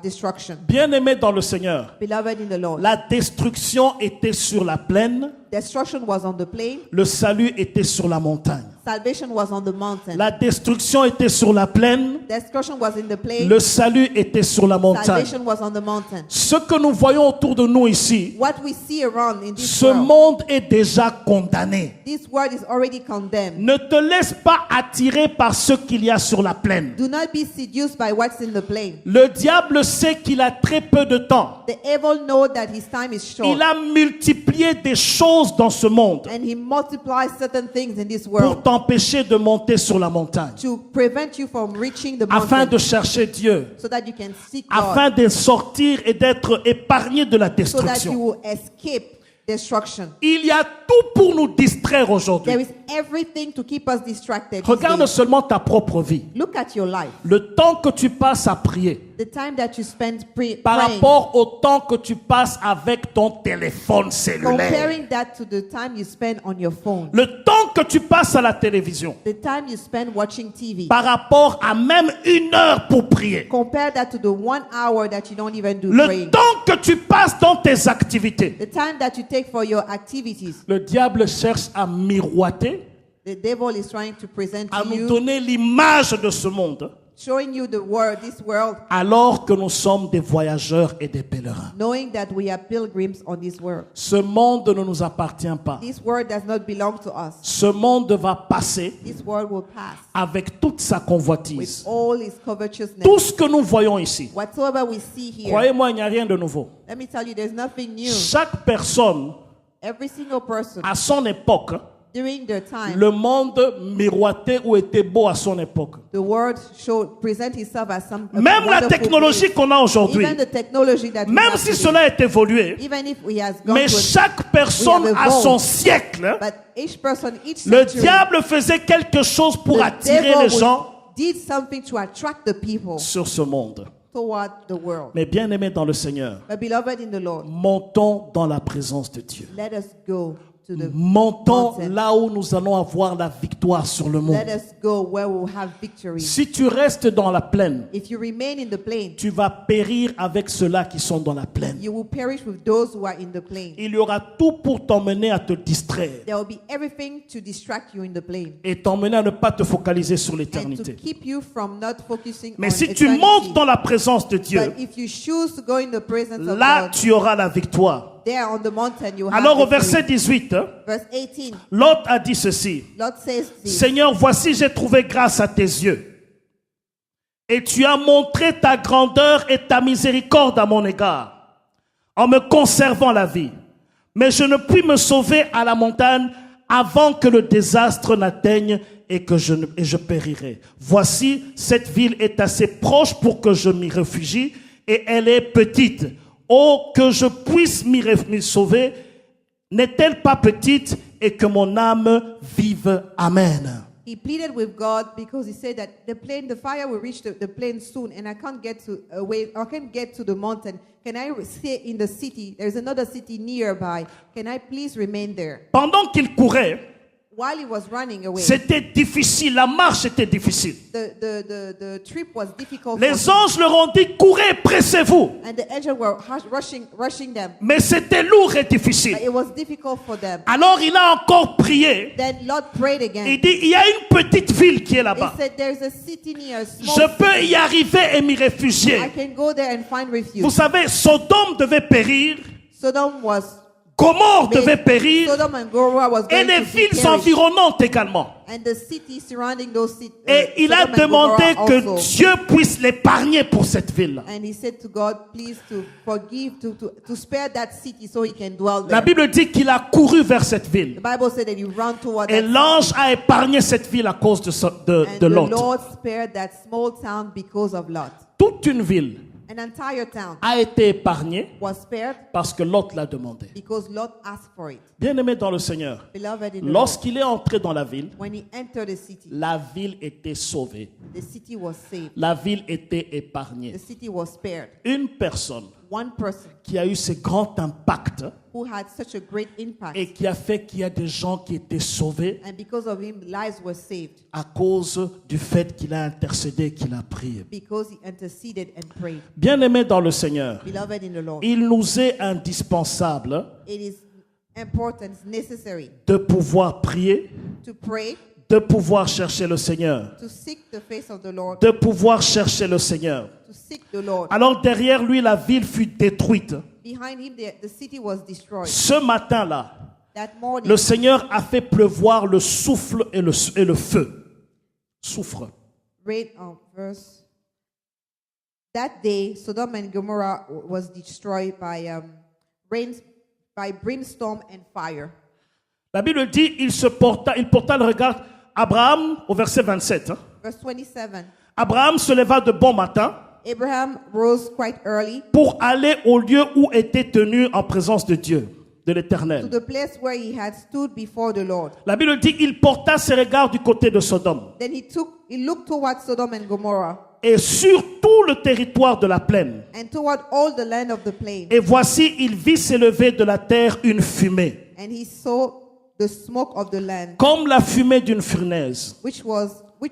destruction. Bien-aimés dans le Seigneur, Beloved in the Lord, la destruction était sur la plaine, destruction was on the plain, le salut était sur la montagne. salvation was on the mountain. La destruction était sur la plaine, Destruction was in the plain, le salut était sur la montagne. salvation was on the mountain. Ce que nous voyons autour de nous ici, What we see around in this ce world, monde est déjà condamné. this world is already condemned. Ne te laisse pas attirer par ce qu'il y a sur la plaine. Do not be seduced by what's in the plain. Le diable sait qu'il a très peu de temps. The evil know that his time is short, Il a multiplié des choses dans ce monde and he multiplies certain things in this pour world t'empêcher de monter sur la montagne, to prevent you from reaching the afin mountain, de chercher Dieu, so that you can seek afin God, de sortir et d'être épargné de la so that you destruction. will escape destruction. Il y a tout pour nous distraire aujourd'hui. There is everything to keep us distracted. these Regarde days. seulement ta propre vie. Look at your life. Le temps que tu passes à prier The time that you spend par praying, rapport au temps que tu passes avec ton téléphone cellulaire. comparing that to the time you spend on your phone, Le temps que tu passes à la télévision the time you spend watching TV. par rapport à même 1 heure pour prier. Compare that to the 1 hour that you don't even do Le praying. temps que tu passes dans tes activités. The time that you take for your activities. Le diable cherche à miroiter, The devil is trying to present à to nous you, donner l'image de ce monde, showing you the world, this world, alors que nous sommes des voyageurs et des pèlerins. knowing that we are pilgrims on this world. Ce monde ne nous appartient pas. This world does not belong to us. Ce monde va passer This world will pass avec toute sa with convoitise. all its covetousness. Tout ce que nous voyons ici, Whatsoever we see here, croyez-moi, il n'y a rien de nouveau. let me tell you, there's nothing new. Chaque personne, Every single person à son époque, during their time, le monde miroitait ou était beau à son époque. the world present itself as some a Même la wonderful technologie place. qu'on a aujourd'hui, Even the technology that we même have si today, cela est évolué, even if we has gone mais to chaque personne we have a son evolved. siècle. but each person, each Le century, diable faisait quelque chose pour the attirer devil les gens did something to attract the people sur ce monde. toward the world. Mais bien aimés dans le Seigneur, But beloved in the Lord, montons dans la présence de Dieu. let us go to the Montons mountain. là où nous allons avoir la victoire sur le monde. Let us go where we will have victory. Si tu restes dans la plaine, If you remain in the plain, tu vas périr avec ceux-là qui sont dans la plaine. you will perish with those who are in the plain. Il y aura tout pour t'emmener à te distraire There will be everything to distract you in the plain et t'emmener à ne pas te focaliser sur and to l'éternité. keep you from not focusing Mais on si tu eternity. montes dans la présence de Dieu, But if you choose to go in the presence of là God, tu auras la victoire. there on the mountain you have Alors au victory. verset 18, Verse 18, Lot a dit ceci: Lord says this, Seigneur, voici j'ai trouvé grâce à tes yeux. Et tu as montré ta grandeur et ta miséricorde à mon égard, en me conservant la vie. Mais je ne puis me sauver à la montagne avant que le désastre n'atteigne et que je périrai. Voici, cette ville est assez proche pour que je m'y réfugie, et elle est petite. Oh, que je puisse m'y sauver. N'est-elle pas petite et que mon âme vive? Amen. he pleaded with God because he said that the fire will reach the plain soon, and I can't get to the mountain. Can I stay in the city? There's another city nearby. Can I please remain there? Pendant qu'il courait, While he was running away, c'était difficile, la marche était difficile. the trip was difficult for Les him, anges leur ont dit, courez, pressez-vous. and the angels were rushing them. Mais c'était lourd et difficile. But it was difficult for them. Alors il a encore prié. Then Lord prayed again. Il dit, il y a une petite ville qui est He là-bas. said, there's a city near, a small Je peux y arriver et m'y I réfugier. can go there and find refuge. Vous savez, Sodome devait périr, Sodom was Gomorrhe devait périr, Sodom and Gomorrah was et going les to villes perish. environnantes également. And the city surrounding those cities. Et il a demandé que also. Dieu puisse l'épargner pour cette ville. And he said to God, please to forgive, to spare that city so he can dwell La there. Bible dit qu'il a couru vers cette ville. The Bible said that he ran toward Et that l'ange a épargné cette ville à cause de city. And de the Lot. Lord spared that small town because of Lot. Toute une ville An entire town a été épargné was spared parce que Lot l'a demandé. because Lot asked for it. Bien-aimé dans le Seigneur, Beloved in the Lord, lorsqu'il est entré dans la ville, when he entered the ville était sauvée. city was saved. La ville était épargnée. The city was spared. Une personne One person qui a eu ce grand impact who had such a great impact, et qui a fait qu'il y a des gens qui étaient sauvés and because of him, lives were saved à cause du fait qu'il a intercédé, qu'il a prié. because he interceded and prayed. Bien-aimé dans le Seigneur, Beloved in the Lord, il nous est indispensable it is important, necessary de pouvoir prier, to pray, de pouvoir chercher le Seigneur, to seek the face of the Lord, de pouvoir chercher le Seigneur. to seek the Lord. Alors derrière lui, la ville fut détruite. Behind him, the city was destroyed. Ce matin-là, That morning, le Seigneur a fait pleuvoir le souffle et le feu. Soufre. read verse. That day, Sodom and Gomorrah was destroyed by rains, by brimstone and fire. La Bible dit, il porta le regard. Abraham, au verset 27. Verse 27. Abraham se leva de bon matin Abraham rose quite early pour aller au lieu où était tenu en présence de Dieu, de to l'Éternel. the place where he had stood before the Lord. La Bible dit, il porta ses regards du côté de Sodome Then he looked toward Sodom and Gomorrah et sur tout le territoire de la plaine. and toward all the land of the plain. Et voici, il vit s'élever de la terre une fumée, And he saw the smoke of the land, comme la fumée d'une fournaise. which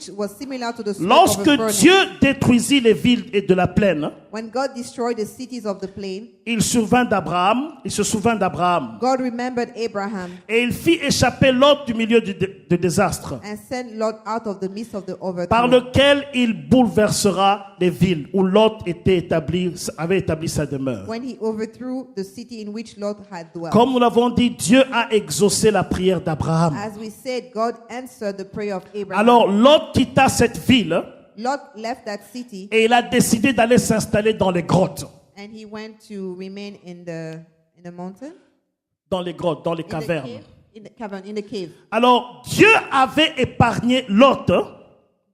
was similar to the smoke Lorsque of a furnace. Dieu détruisit les villes et de la plaine, When God destroyed the cities of the plain, il se souvint d'Abraham, God remembered Abraham et il fit échapper Lot du milieu du désastre, and sent Lot out of the midst of the par overthrow, lequel il bouleversera les villes où Lot avait établi sa demeure. when he overthrew the city in which Lot had dwelt. Comme nous l'avons dit, Dieu a exaucé la prière d'Abraham. As we said, God answered the prayer of Abraham. Alors Lot quitta cette ville Lot left that city et il a décidé d'aller s'installer dans les grottes, and he went to remain in the mountain, dans les in the cavernes. cave, in the cave. Alors Dieu avait épargné Lot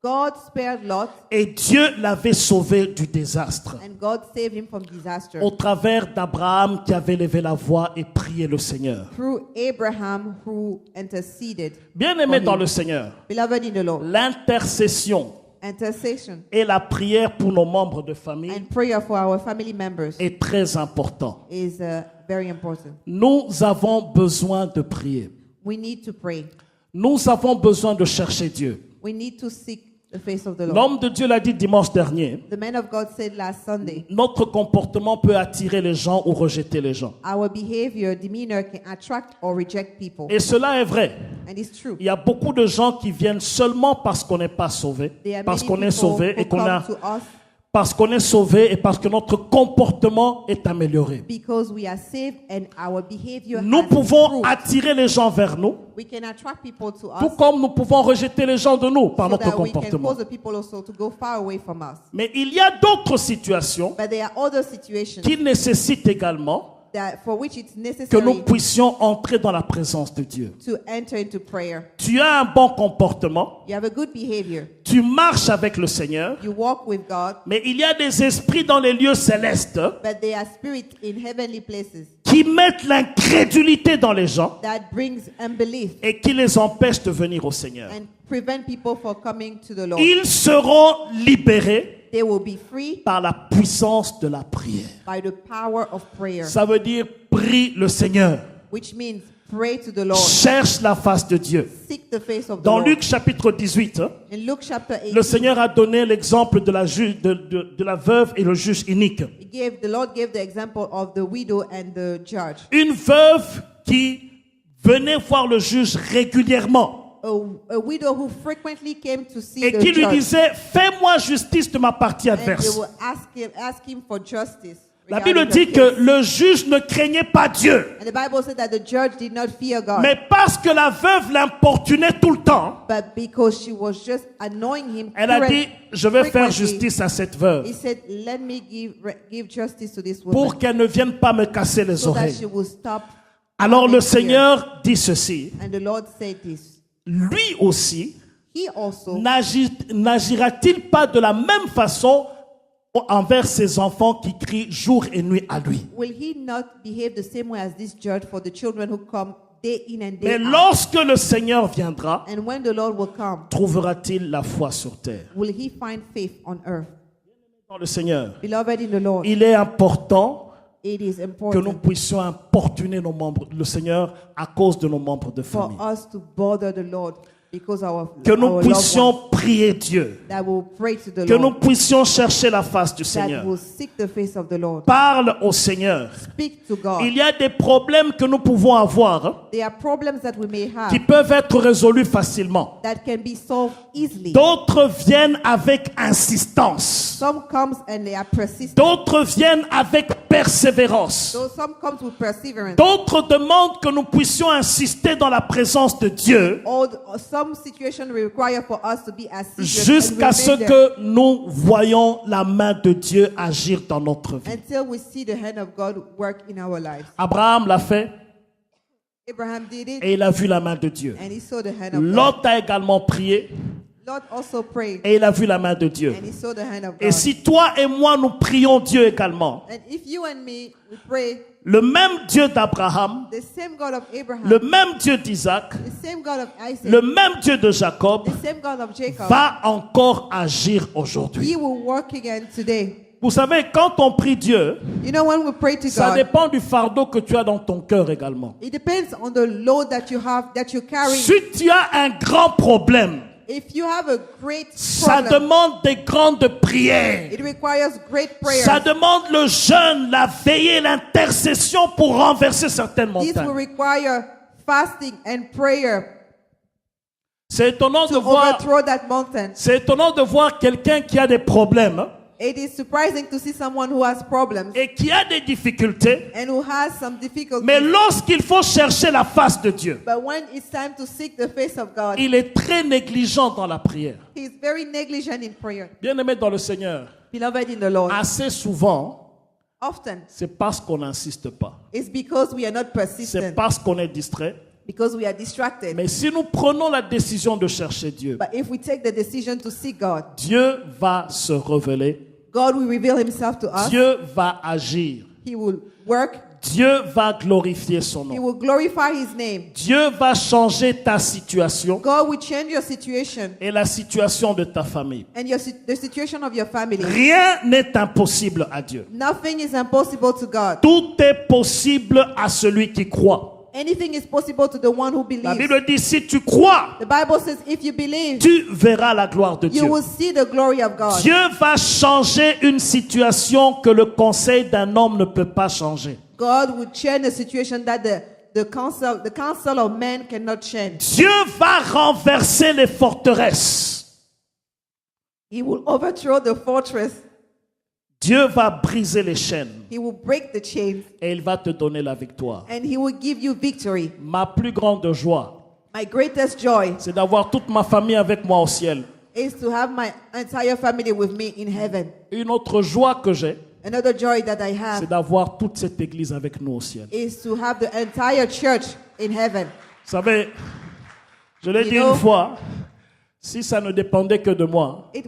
God spared Lot et Dieu l'avait sauvé du désastre and God saved him from disaster au travers d'Abraham qui avait levé la voix et prié le Seigneur. through Abraham who interceded. Bien-aimé for dans him. le Seigneur, Beloved in the Lord, l'intercession intercession et la prière pour nos membres de famille and prayer for our family members est très important. is very important. Nous avons besoin de prier. We need to pray. Nous avons besoin de chercher Dieu. We need to seek the face of the Lord. L'homme de Dieu l'a dit dimanche dernier, The man of God said last Sunday, notre comportement peut attirer les gens ou rejeter les gens. our behavior, demeanor can attract or reject people. Et cela est vrai. And it's true. Il y a beaucoup de gens qui viennent seulement parce qu'on n'est pas sauvé, There are parce many qu'on est people sauvé who et come to us parce qu'on est sauvé et parce que notre comportement est amélioré. because we are saved and our behavior Nous has pouvons improved. attirer les gens vers nous, We can attract people to tout us comme nous pouvons rejeter les gens de nous par so notre that we can comportement. cause the people also to go far away from us. Mais il y a d'autres situations But there are other situations qui nécessitent également that for which it's que nous necessary puissions entrer dans la présence de Dieu. to enter into prayer. Tu as un bon comportement, You have a good behavior. tu marches avec le Seigneur, You walk with God, mais il y a des esprits dans les lieux célestes but there are spirits in heavenly places qui mettent l'incrédulité dans les gens that brings unbelief et qui les empêchent de venir au Seigneur. and prevent people from coming to the Lord. Ils seront libérés They will be free par la puissance de la prière. by the power of prayer, Ça veut dire prie le Seigneur, which means pray to the Lord. cherche la face de Dieu. Seek the face of the Dans Lord. Luc chapitre 18, In Luke chapter 8, le Seigneur a donné l'exemple de la veuve et le juge inique. the Lord gave the example of the widow and the judge. Une veuve qui venait voir le juge régulièrement A widow who frequently came to see et the qui lui judge, disait, fais-moi justice de ma partie and they adverse. will ask him for justice. La regarding Bible her dit case. que le juge ne craignait pas Dieu. And the Bible said that the judge did not fear God, Mais parce que la veuve l'importunait tout le temps, but because she was just annoying him. elle a dit, je vais faire frequently, justice à cette veuve He said, "Let me give justice to this woman, pour qu'elle ne vienne pas me casser les so that oreilles. she will stop." Alors le coming here." Seigneur dit ceci, And the Lord said this. lui aussi He also n'agira-t-il pas de la même façon envers ses enfants qui crient jour et nuit à lui? Will he not behave the same way as this judge for the children who come day in and day Mais out? lorsque le Seigneur viendra, And when the Lord will come, trouvera-t-il la foi sur terre? will he find faith on earth? Dans le Seigneur, Beloved in the Lord, il est important it is que nous important puissions importuner nos membres, le Seigneur, à cause de nos membres de for famille. us to bother the Lord because Que nous our loved puissions ones prier Dieu. that will pray to the Que nous Lord, puissions chercher la face du that Seigneur. will seek the face of the Lord. Parle au Seigneur. Speak to God. Il y a des problèmes que nous pouvons avoir, hein, There are problems that we may have qui peuvent être résolus facilement. that can be solved easily. D'autres viennent avec insistance. Some comes and they are persistent. D'autres viennent avec persévérance. So some comes with perseverance. D'autres demandent que nous puissions insister dans la présence de Dieu Or some situation require for us to be as serious jusqu'à and ce remain there que nous voyons la main de Dieu agir dans notre vie. until we see the hand of God work in our lives. Abraham l'a fait Abraham did it et il a vu la main de Dieu. and he saw the hand of God. Lot a également prié Lot also prayed et il a vu la main de Dieu. and he saw the hand of Et God. si toi et moi nous prions Dieu également, And if you and me we pray, le même Dieu d'Abraham, the same God of Abraham, le même Dieu d'Isaac, the same God of Isaac, le même Dieu de Jacob the same God of Jacob, va encore agir aujourd'hui. he will work again today. Vous savez, quand on prie Dieu, You know, when we pray to ça God, dépend du fardeau que tu as dans ton cœur également. it depends on the load that you have, that you carry. Si tu as un grand problème, If you have a great ça problem, demande des grandes prières. it requires great prayers. Ça demande le jeûne, la veillée, l'intercession pour renverser certaines This will montagnes. require fasting and prayer C'est étonnant de to voir, overthrow that mountain. c'est étonnant de voir quelqu'un qui a des problèmes hein, It is surprising to see someone who has problems et qui a des difficultés, and who has some difficulties. mais lorsqu'il faut chercher la face de Dieu, But when it's time to seek the face of God, il est très négligent dans la prière. he is very negligent in prayer. Bien-aimé dans le Seigneur, Beloved in the Lord, assez souvent, often c'est parce qu'on n'insiste pas. it's because we are not C'est persistent, parce qu'on est distrait. because we are distracted. Mais si nous prenons la décision de chercher Dieu, But if we take the decision to seek God, Dieu va se révéler. God will reveal himself to us. Dieu va agir. He will work. Dieu va glorifier son He nom. will glorify his name. Dieu va changer ta situation God will change your situation et la situation de ta famille. and the situation of your family. Rien n'est impossible à Dieu. Nothing is impossible to God. Tout est possible à celui qui croit. Anything is possible to the one who La believes. Bible dit, si tu crois, The Bible says if you believe, tu verras la gloire de you Dieu. will see the glory of God. Dieu va changer une situation que le conseil d'un homme ne peut pas changer. God will change a situation that the counsel of man cannot change. Dieu va renverser les forteresses. He will overthrow the fortress. Dieu va briser les chaînes He will break the chains et il va te donner la victoire. and he will give you victory. Ma plus grande joie, My greatest joy c'est d'avoir toute ma famille avec moi au ciel. is to have my entire family with me in heaven. Une autre joie que j'ai, Another joy that I c'est have d'avoir toute cette église avec nous au ciel. is to have the entire church in heaven. Vous savez, je l'ai You dit know- une fois, si ça ne dépendait que de moi, If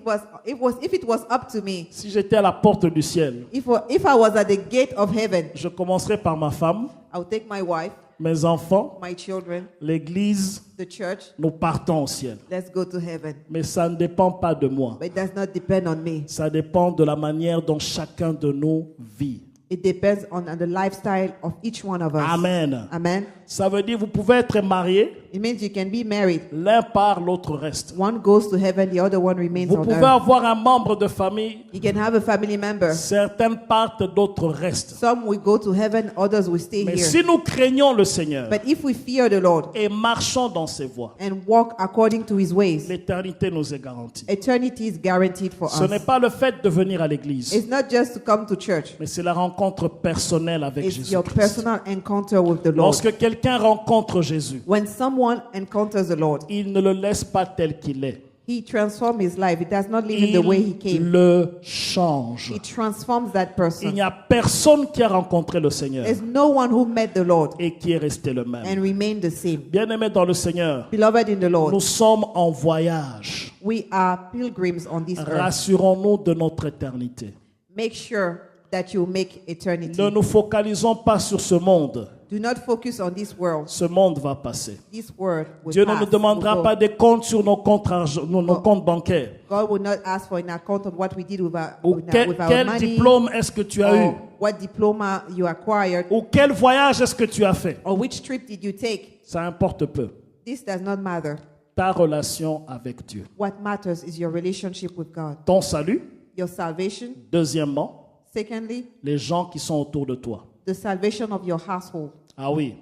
it was up to me, si j'étais à la porte du ciel, if I was at the gate of heaven, je commencerais par ma femme, I would take my wife, mes enfants, my children, l'église, the church, nous partons au ciel. let's go to heaven. Mais ça ne dépend pas de moi. But it does not depend on me. Ça dépend de la manière dont chacun de nous vit. It depends on the lifestyle of each one of us. Amen. Amen. Ça veut dire vous pouvez être mariés, It means you can be married. l'un part, l'autre reste. One goes to heaven, the other one remains Vous on pouvez earth. avoir un membre de famille, You can have a family member. certains partent, d'autres restent. Some will go to heaven, others will stay Mais here. si nous craignons le Seigneur But if we fear the Lord et marchons dans ses voies, and walk according to his ways, l'éternité nous est garantie. eternity is guaranteed for Ce n'est us. pas le fait de venir à l'église, It's not just to come to church. mais c'est la rencontre personnelle avec It's your Jésus. personal encounter with the Lord. Lorsque quelqu'un rencontre Jésus, When someone encounters the Lord, il ne le laisse pas tel qu'il est. he transforms his life. He does not live in the way he Il came. le change. He transforms that Il person. n'y a personne qui a rencontré le Seigneur There's no one who met the Lord et qui est resté le même. and remained the same. Bien-aimés dans le Seigneur, Beloved in the nous Lord, sommes en voyage. we are pilgrims on this earth. Rassurons-nous de notre éternité. make sure that you make eternity. Ne nous focalisons pas sur ce monde. Do not focus on this world. Ce monde va passer. This world will Dieu ne pass, nous demandera will go. pas des comptes sur nos comptes bancaires. God will not ask for an account of what we did with our, Ou with our quel money. diplôme est-ce que tu as eu? Or what diploma you acquired. Ou quel voyage est-ce que tu as fait? Or which trip did you take. Ça importe peu. This does not matter. Ta relation avec Dieu. What matters is your relationship with God. Ton salut. Your salvation. Deuxièmement, Secondly, les gens qui sont autour de toi. the salvation of your household. Ah oui.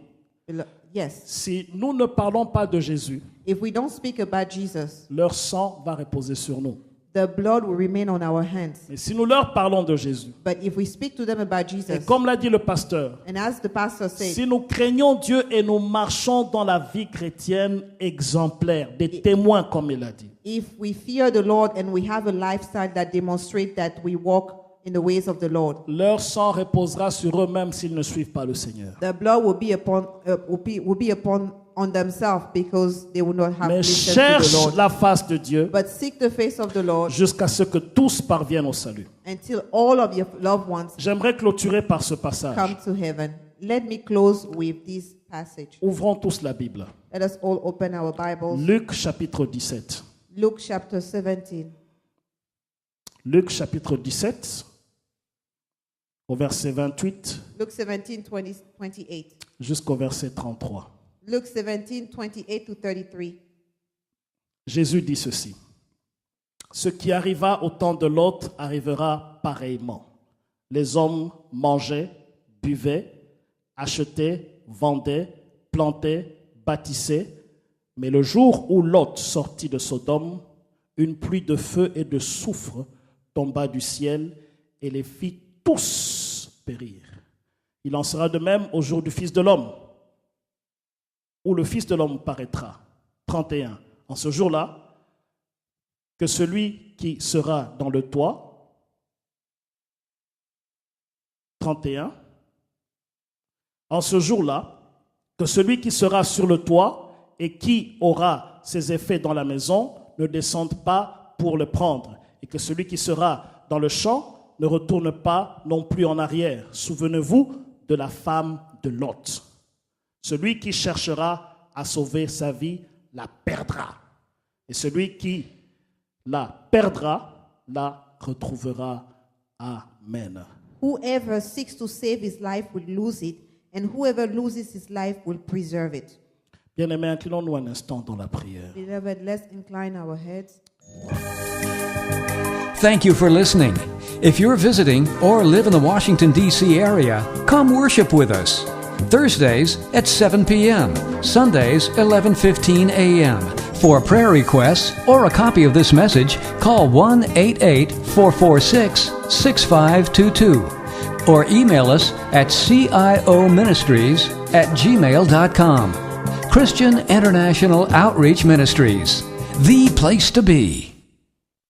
Yes. Si nous ne parlons pas de Jésus, If we don't speak about Jesus, leur sang va reposer sur nous. the blood will remain on our hands. Mais si nous leur parlons de Jésus, But if we speak to them about et Jesus, comme l'a dit le pasteur, and as the pastor said, si nous craignons Dieu et nous marchons dans la vie chrétienne exemplaire, des témoins comme il a dit, if we fear the Lord and we have a lifestyle that demonstrates that we walk in the ways of the Lord, leur sang reposera sur eux-mêmes s'ils ne suivent pas le Seigneur. the blood will be upon on themselves because they will not have Mais listened to the cherche Lord. la face de Dieu But seek the face of the Lord jusqu'à ce que tous parviennent au salut. until all of your loved ones J'aimerais clôturer par ce passage. come to heaven. Let me close with this passage. Ouvrons tous la Bible. Let us all open our Bibles. Luc chapitre 17. Luke chapter 17. Luc chapitre 17, au verset 28 Luke 17, 28. jusqu'au verset 33. Luke 17, 28 to 33. Jésus dit ceci. Ce qui arriva au temps de Lot arrivera pareillement. Les hommes mangeaient, buvaient, achetaient, vendaient, plantaient, bâtissaient. Mais le jour où Lot sortit de Sodome, une pluie de feu et de soufre tomba du ciel et les fit tous périr. Il en sera de même au jour du Fils de l'homme, où le Fils de l'homme paraîtra. 31. En ce jour-là, que celui qui sera dans le toit, 31. En ce jour-là, que celui qui sera sur le toit et qui aura ses effets dans la maison ne descende pas pour le prendre, et que celui qui sera dans le champ ne retourne pas non plus en arrière. Souvenez-vous de la femme de Lot. Celui qui cherchera à sauver sa vie la perdra, et celui qui la perdra la retrouvera. Amen. Whoever seeks to save his life will lose it, and whoever loses his life will preserve it. Bien-aimés, inclinons-nous un instant dans la prière. Beloved, let's incline our heads. Thank you for listening. If you're visiting or live in the Washington, D.C. area, come worship with us. Thursdays at 7 p.m., Sundays 11:15 a.m. For prayer requests or a copy of this message, call 1-88-446-6522 or email us at cioministries@gmail.com. Christian International Outreach Ministries, the place to be.